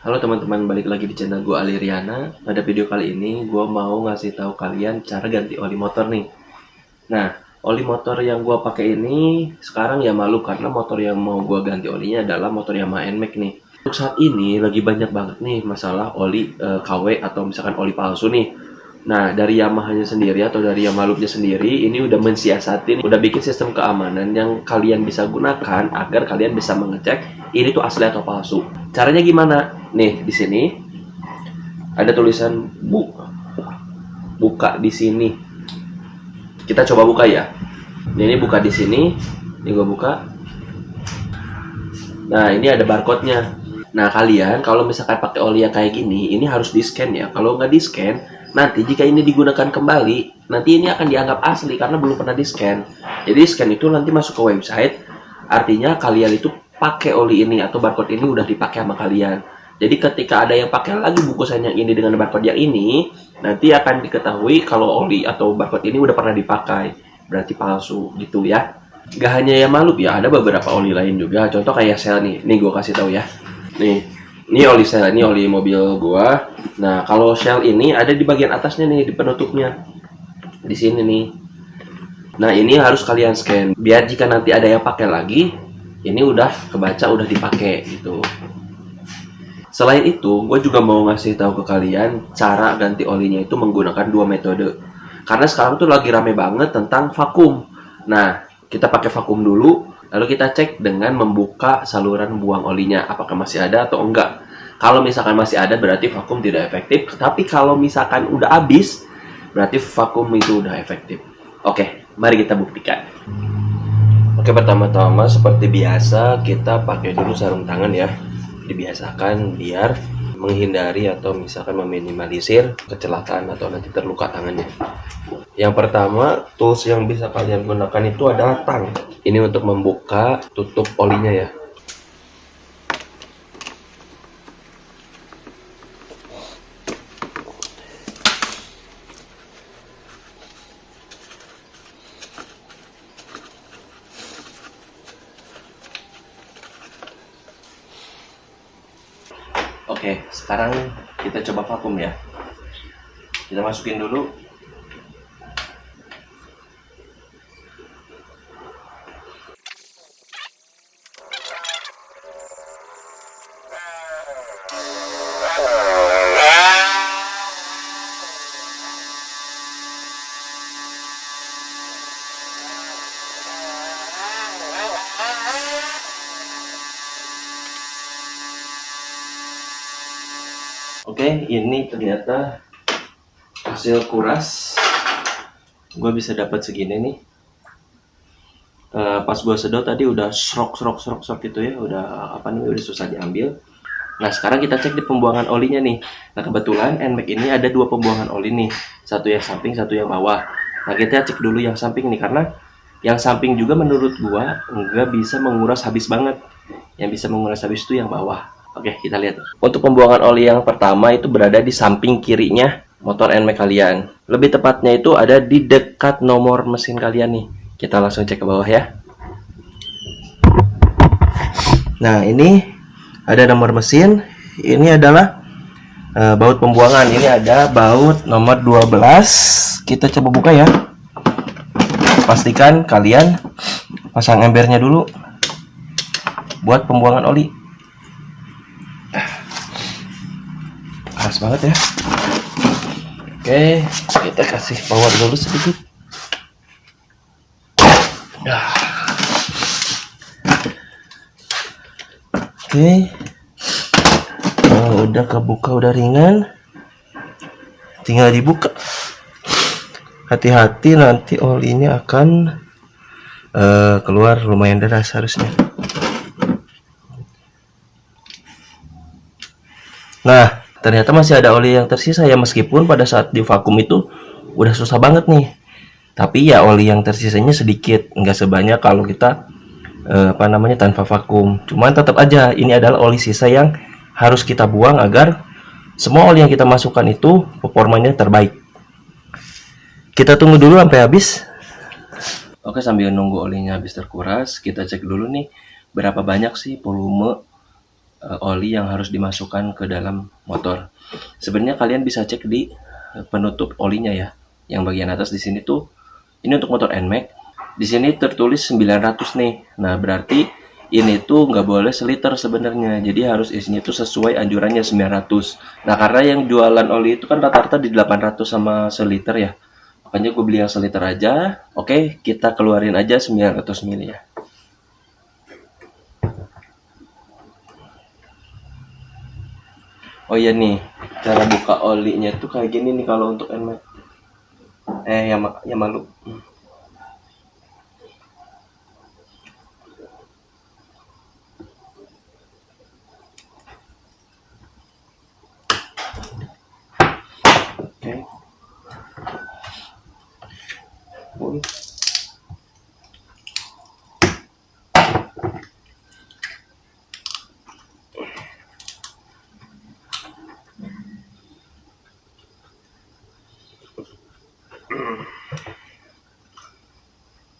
Halo teman-teman, balik lagi di channel gue Aliriana. Pada video kali ini gue mau ngasih tahu kalian cara ganti oli motor nih. Nah, oli motor yang gue pakai ini sekarang ya malu karena motor yang mau gue ganti olinya adalah motor Yamaha NMAX nih. Untuk saat ini lagi banyak banget nih masalah oli KW atau misalkan oli palsu nih. Nah, dari Yamaha-nya sendiri atau dari Yamaha Loop-nya sendiri ini udah mensiasati, udah bikin sistem keamanan yang kalian bisa gunakan agar kalian bisa mengecek ini tuh asli atau palsu. Caranya gimana? Nih, di sini ada tulisan buka di sini. Kita coba buka ya. Ini buka di sini. Ini gue buka. Nah, ini ada barcode-nya. Nah, kalian kalau misalkan pakai oli yang kayak gini, ini harus di-scan ya. Kalau nggak di-scan, nanti jika ini digunakan kembali, nanti ini akan dianggap asli karena belum pernah di-scan. Jadi scan itu nanti masuk ke website, artinya kalian itu pakai oli ini atau barcode ini udah dipakai sama kalian. Jadi ketika ada yang pakai lagi bungkusan yang ini dengan barcode yang ini, nanti akan diketahui kalau oli atau barcode ini udah pernah dipakai. Berarti palsu gitu ya. Gak hanya yang malu ya, ada beberapa oli lain juga. Contoh kayak Shell nih. Nih gue kasih tahu ya. Nih, ini oli Shell, ini oli mobil gua. Nah, kalau Shell ini ada di bagian atasnya nih, di penutupnya. Di sini nih. Nah, ini harus kalian scan biar jika nanti ada yang pakai lagi, ini udah kebaca, udah dipakai gitu. Selain itu, gue juga mau ngasih tahu ke kalian cara ganti olinya itu menggunakan dua metode. Karena sekarang tuh lagi rame banget tentang vakum. Nah, kita pakai vakum dulu, lalu kita cek dengan membuka saluran buang olinya, apakah masih ada atau enggak. Kalau misalkan masih ada, berarti vakum tidak efektif. Tapi kalau misalkan udah habis, berarti vakum itu udah efektif. Oke, mari kita buktikan. Oke, pertama-tama seperti biasa kita pakai dulu sarung tangan ya. Dibiasakan biar menghindari atau misalkan meminimalisir kecelakaan atau nanti terluka tangannya. Yang pertama, tools yang bisa kalian gunakan itu adalah tang. Ini untuk membuka tutup olinya ya. Oke, sekarang kita coba vakum ya. Kita masukin dulu. Oke, ini ternyata hasil kuras. Gue bisa dapat segini nih. Pas gue sedot tadi udah srok gitu ya, udah udah susah diambil. Nah, sekarang kita cek di pembuangan olinya nih. Nah, kebetulan NMAX ini ada dua pembuangan oli nih, satu yang samping, satu yang bawah. Nah, kita cek dulu yang samping nih, karena yang samping juga menurut gua nggak bisa menguras habis banget. Yang bisa menguras habis itu yang bawah. Oke, kita lihat. Untuk pembuangan oli yang pertama itu berada di samping kirinya motor NMAX kalian. Lebih tepatnya itu ada di dekat nomor mesin kalian nih. Kita langsung cek ke bawah ya. Nah, ini ada nomor mesin. Ini adalah baut pembuangan. Ini ada baut nomor 12. Kita coba buka ya. Pastikan kalian pasang embernya dulu buat pembuangan oli. Keras banget ya. Oke, kita kasih power dulu sedikit. Oke. Udah kebuka, udah ringan. Tinggal dibuka. Hati-hati, nanti olinya akan keluar lumayan deras harusnya. Nah, ternyata masih ada oli yang tersisa ya, meskipun pada saat di vakum itu udah susah banget nih. Tapi ya oli yang tersisanya sedikit, nggak sebanyak kalau kita tanpa vakum. Cuman tetap aja ini adalah oli sisa yang harus kita buang agar semua oli yang kita masukkan itu performanya terbaik. Kita tunggu dulu sampai habis. Oke, sambil nunggu olinya habis terkuras, kita cek dulu nih berapa banyak sih volume oli yang harus dimasukkan ke dalam motor. Sebenarnya kalian bisa cek di penutup olinya ya. Yang bagian atas di sini tuh, ini untuk motor NMAX. Di sini tertulis 900 nih. Nah, berarti ini tuh nggak boleh seliter sebenarnya. Jadi harus isinya tuh sesuai anjurannya 900. Nah, karena yang jualan oli itu kan rata-rata di 800 sama seliter ya. Makanya gue beli yang seliter aja. Oke, kita keluarin aja 900 ml ya. Oh iya nih, cara buka olinya tuh kayak gini nih kalau untuk NMAX. Ya malu. Oke. Pun.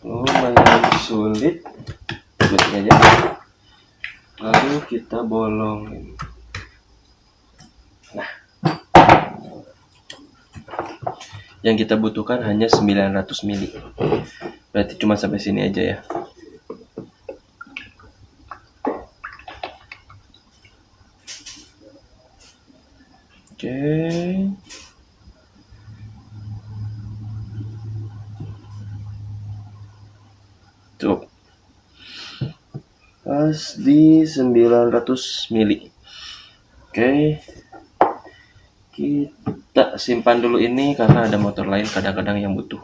Lumayan sulit, betul aja. Lalu kita bolongin. Nah, yang kita butuhkan hanya 900 ml. Berarti cuma sampai sini aja ya. Oke. Tuh. Pas di 900 ml. Oke. Kita simpan dulu ini karena ada motor lain kadang-kadang yang butuh.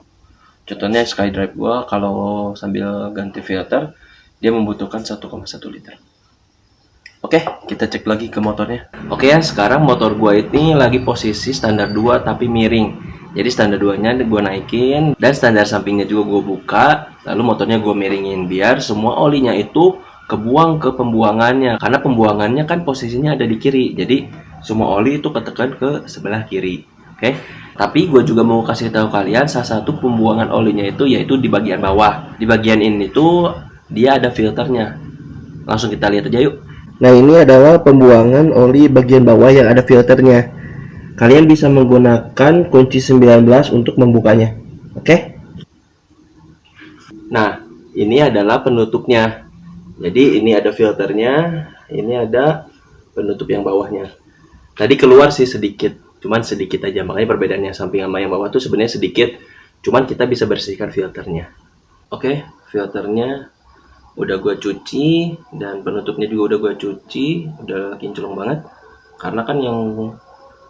Contohnya SkyDrive gua kalau sambil ganti filter dia membutuhkan 1,1 liter. Oke, kita cek lagi ke motornya. Oke ya, sekarang motor gua ini lagi posisi standar 2 tapi miring. Jadi standar 2-nya gua naikin dan standar sampingnya juga gua buka, lalu motornya gua miringin biar semua olinya itu kebuang ke pembuangannya. Karena pembuangannya kan posisinya ada di kiri. Jadi semua oli itu ketekan ke sebelah kiri. Oke. Tapi gue juga mau kasih tahu kalian salah satu pembuangan olinya itu yaitu di bagian bawah. Di bagian ini tuh dia ada filternya. Langsung kita lihat aja yuk. Nah, ini adalah pembuangan oli bagian bawah yang ada filternya. Kalian bisa menggunakan kunci 19 untuk membukanya. Oke? Nah, ini adalah penutupnya. Jadi ini ada filternya, ini ada penutup yang bawahnya. Tadi keluar sih sedikit, cuman sedikit aja. Makanya perbedaannya samping sama yang bawah tuh sebenarnya sedikit. Cuman kita bisa bersihkan filternya. Oke, filternya udah gue cuci dan penutupnya juga udah gue cuci, udah kinclong banget. Karena kan yang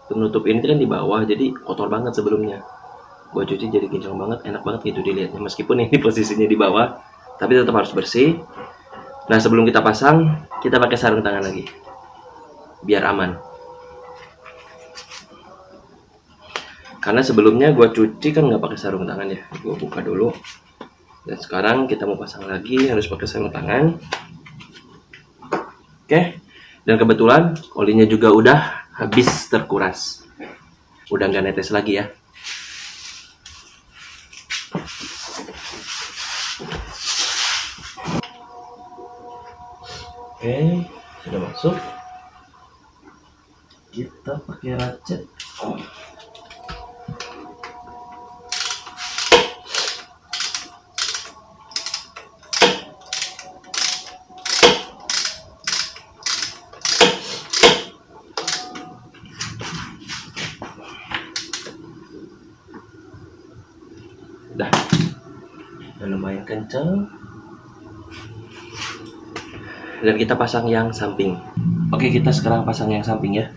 penutup ini kan di bawah, jadi kotor banget sebelumnya. Gue cuci jadi kinclong banget, enak banget gitu dilihatnya. Meskipun ini posisinya di bawah, tapi tetap harus bersih. Nah, sebelum kita pasang, kita pakai sarung tangan lagi, biar aman. Karena sebelumnya gue cuci kan nggak pakai sarung tangan ya, gue buka dulu. Dan sekarang kita mau pasang lagi, harus pakai sarung tangan. Oke, dan kebetulan olinya juga udah habis terkuras, udah nggak netes lagi ya. Oke, sudah masuk. Kita pakai ratchet. Udah lumayan kencang. Dan kita pasang yang samping. Oke, kita sekarang pasang yang samping ya.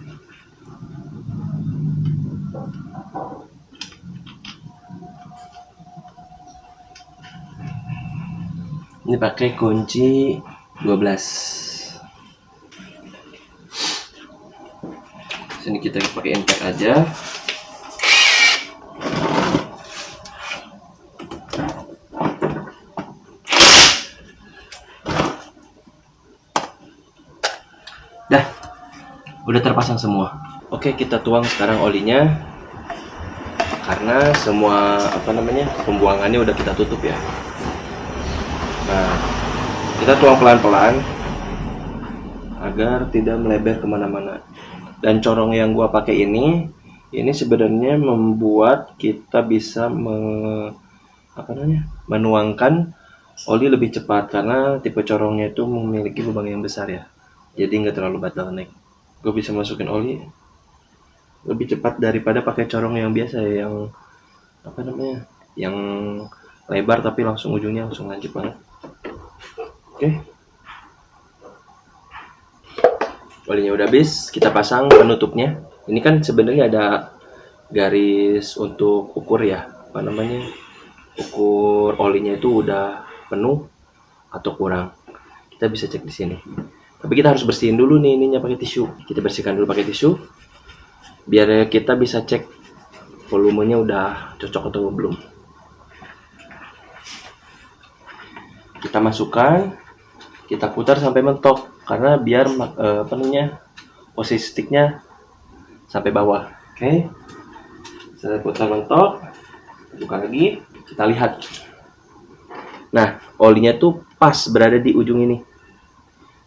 Ini pakai kunci 12. Sini kita pakai impact aja. Dah, udah terpasang semua. Oke, kita tuang sekarang olinya. Karena semua pembuangannya udah kita tutup ya. Nah, kita tuang pelan-pelan agar tidak melebar kemana-mana. Dan corong yang gua pakai ini sebenarnya membuat kita bisa menuangkan oli lebih cepat karena tipe corongnya itu memiliki lubang yang besar ya. Jadi nggak terlalu bottleneck. Gue bisa masukin oli lebih cepat daripada pakai corong yang biasa ya, yang lebar tapi langsung ujungnya langsung lancip banget. Oke. Olinya udah habis, kita pasang penutupnya. Ini kan sebenarnya ada garis untuk ukur ya, ukur olinya itu udah penuh atau kurang. Kita bisa cek di sini. Tapi kita harus bersihin dulu nih ininya pakai tisu. Kita bersihkan dulu pakai tisu biar kita bisa cek volumenya udah cocok atau belum. Kita masukkan, kita putar sampai mentok karena biar posisi sticknya sampai bawah. Oke. Saya putar mentok, buka lagi, kita lihat. Nah, olinya tuh pas berada di ujung ini.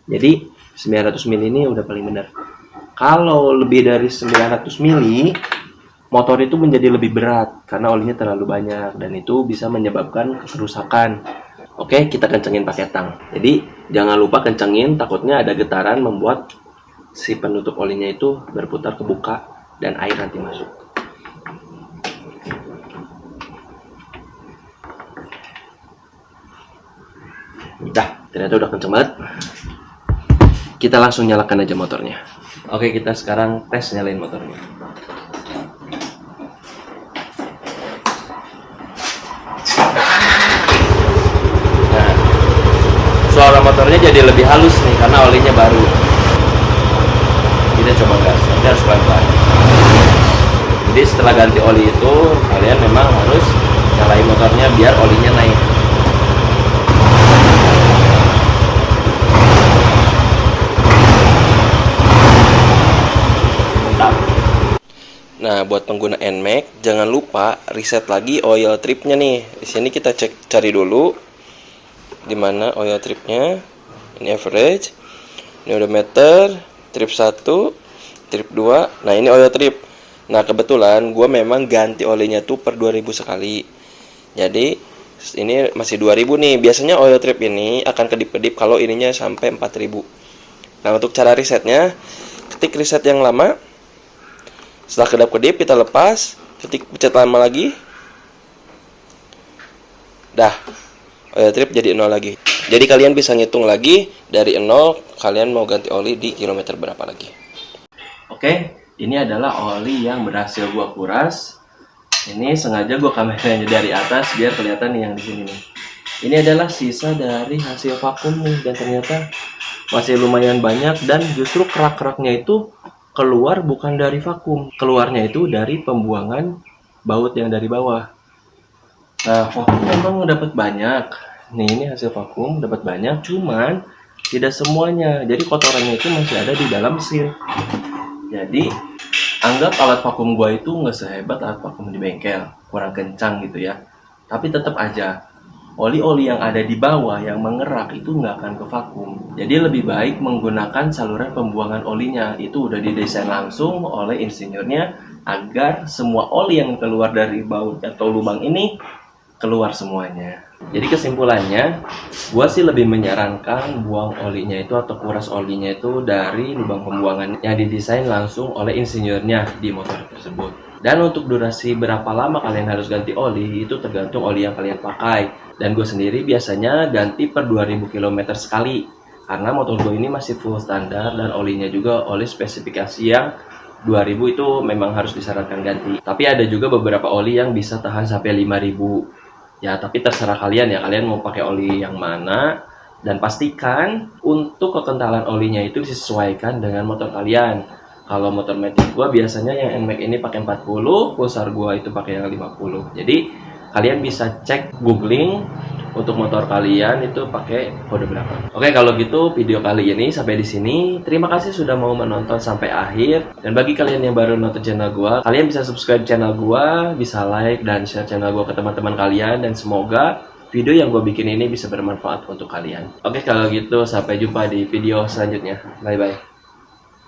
Jadi 900 ml ini udah paling benar. Kalau lebih dari 900 ml, motor itu menjadi lebih berat karena olinya terlalu banyak dan itu bisa menyebabkan kerusakan. Oke, kita kencengin pakai tang. Jadi jangan lupa kencengin, takutnya ada getaran membuat si penutup olinya itu berputar kebuka dan air nanti masuk. Udah, ternyata udah kenceng banget. Kita langsung nyalakan aja motornya. Oke, kita sekarang tes nyalain motornya. Nah, suara motornya jadi lebih halus nih karena olinya baru. Kita coba gas, nanti harus pelan-pelan. Jadi setelah ganti oli itu, kalian memang harus nyalain motornya biar olinya naik. Nah, buat pengguna NMAX, jangan lupa reset lagi oil tripnya nih. Di sini kita cari dulu di mana oil tripnya. Ini average, ini odometer, trip 1, trip 2. Nah, ini oil trip. Nah, kebetulan gue memang ganti olinya tuh per 2000 sekali. Jadi, ini masih 2000 nih. Biasanya oil trip ini akan kedip-kedip kalau ininya sampai 4000. Nah, untuk cara resetnya, ketik reset yang lama. Setelah kedap-kedip kita lepas, ketik pencet lama lagi. Dah, oil trip jadi 0 lagi. Jadi kalian bisa ngitung lagi dari 0 kalian mau ganti oli di kilometer berapa lagi. Oke, ini adalah oli yang berhasil gua kuras. Ini sengaja gua kameranya dari atas biar kelihatan nih yang di sini nih. Ini adalah sisa dari hasil vakum nih dan ternyata masih lumayan banyak dan justru kerak-keraknya itu keluar bukan dari vakum, keluarnya itu dari pembuangan baut yang dari bawah. Nah, vakum memang dapat banyak. Nih, ini hasil vakum dapat banyak, cuman tidak semuanya. Jadi kotorannya itu masih ada di dalam mesin. Jadi anggap alat vakum gua itu nggak sehebat alat vakum di bengkel, kurang kencang gitu ya. Tapi tetap aja oli-oli yang ada di bawah yang mengerak itu nggak akan ke vakum. Jadi lebih baik menggunakan saluran pembuangan olinya. Itu udah didesain langsung oleh insinyurnya agar semua oli yang keluar dari baut atau lubang ini keluar semuanya. Jadi kesimpulannya, gua sih lebih menyarankan buang olinya itu atau kuras olinya itu dari lubang pembuangan yang didesain langsung oleh insinyurnya di motor tersebut. Dan untuk durasi berapa lama kalian harus ganti oli itu tergantung oli yang kalian pakai. Dan gue sendiri biasanya ganti per 2000 km sekali karena motor gue ini masih full standar dan olinya juga oli spesifikasi yang 2000 itu memang harus disarankan ganti. Tapi ada juga beberapa oli yang bisa tahan sampai 5000. Ya, tapi terserah kalian ya, kalian mau pakai oli yang mana. Dan pastikan untuk kekentalan olinya itu disesuaikan dengan motor kalian. Kalau motor Matic gua biasanya yang NMAX ini pakai 40, pulsar gua itu pakai yang 50. Jadi kalian bisa cek googling untuk motor kalian itu pakai kode berapa. Oke, kalau gitu video kali ini sampai di sini. Terima kasih sudah mau menonton sampai akhir. Dan bagi kalian yang baru nonton channel gua, kalian bisa subscribe channel gua, bisa like dan share channel gua ke teman-teman kalian dan semoga video yang gue bikin ini bisa bermanfaat untuk kalian. Oke, kalau gitu sampai jumpa di video selanjutnya. Bye bye.